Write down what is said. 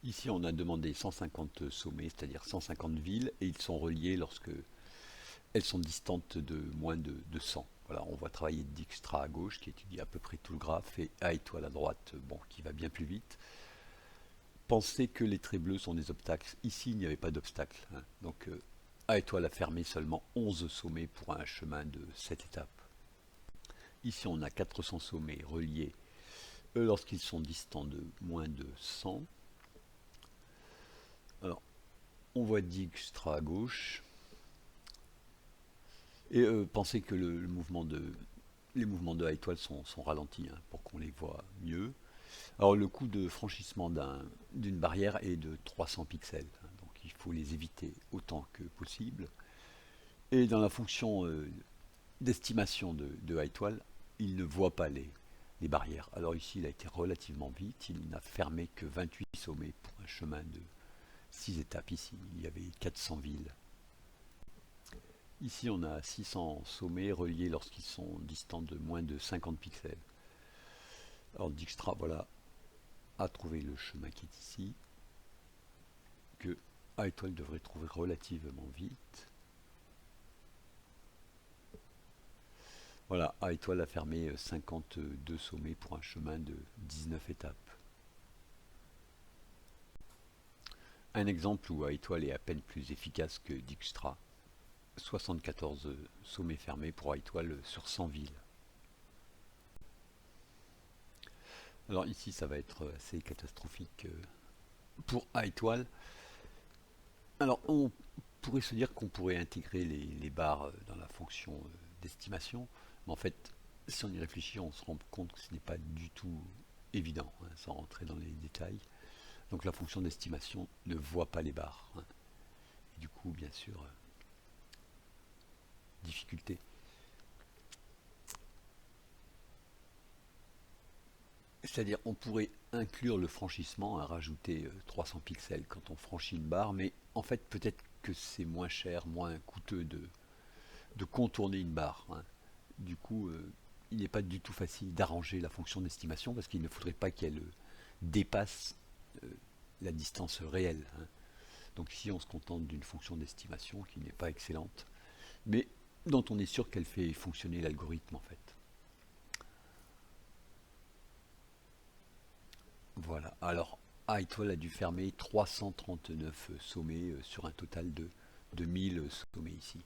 Ici, on a demandé 150 sommets, c'est-à-dire 150 villes, et ils sont reliés lorsque elles sont distantes de moins de 100. Voilà, on va travailler Dijkstra à gauche, qui étudie à peu près tout le graphe, et A étoile à droite, bon, qui va bien plus vite. Pensez que les traits bleus sont des obstacles. Ici, il n'y avait pas d'obstacle, hein. Donc, A étoile a fermé seulement 11 sommets pour un chemin de 7 étapes. Ici, on a 400 sommets reliés lorsqu'ils sont distants de moins de 100. Alors, on voit Dijkstra à gauche. Et pensez que les mouvements de A étoile sont ralentis, hein, pour qu'on les voit mieux. Alors le coût de franchissement d'une barrière est de 300 pixels, hein, donc il faut les éviter autant que possible. Et dans la fonction d'estimation de A étoile, il ne voit pas les barrières. Alors ici, il a été relativement vite, il n'a fermé que 28 sommets pour un chemin de 6 étapes. Ici, il y avait 400 villes. Ici, on a 600 sommets reliés lorsqu'ils sont distants de moins de 50 pixels. Alors Dijkstra, voilà, a trouvé le chemin qui est ici, que A étoile devrait trouver relativement vite. Voilà, A étoile a fermé 52 sommets pour un chemin de 19 étapes. Un exemple où A étoile est à peine plus efficace que Dijkstra. 74 sommets fermés pour A étoile sur 100 villes. Alors ici, ça va être assez catastrophique pour A étoile. Alors on pourrait se dire qu'on pourrait intégrer les barres dans la fonction d'estimation, mais en fait, si on y réfléchit, on se rend compte que ce n'est pas du tout évident, hein, sans rentrer dans les détails. Donc la fonction d'estimation ne voit pas les barres, hein. Et du coup, bien sûr, difficulté. C'est-à-dire, on pourrait inclure le franchissement, à rajouter 300 pixels quand on franchit une barre, mais en fait, peut-être que c'est moins cher, moins coûteux de contourner une barre, hein. Du coup, il n'est pas du tout facile d'arranger la fonction d'estimation parce qu'il ne faudrait pas qu'elle dépasse euh, la distance réelle, hein. Donc ici, on se contente d'une fonction d'estimation qui n'est pas excellente, mais dont on est sûr qu'elle fait fonctionner l'algorithme en fait. Voilà. Alors, A étoile a dû fermer 339 sommets sur un total de 1000 sommets ici.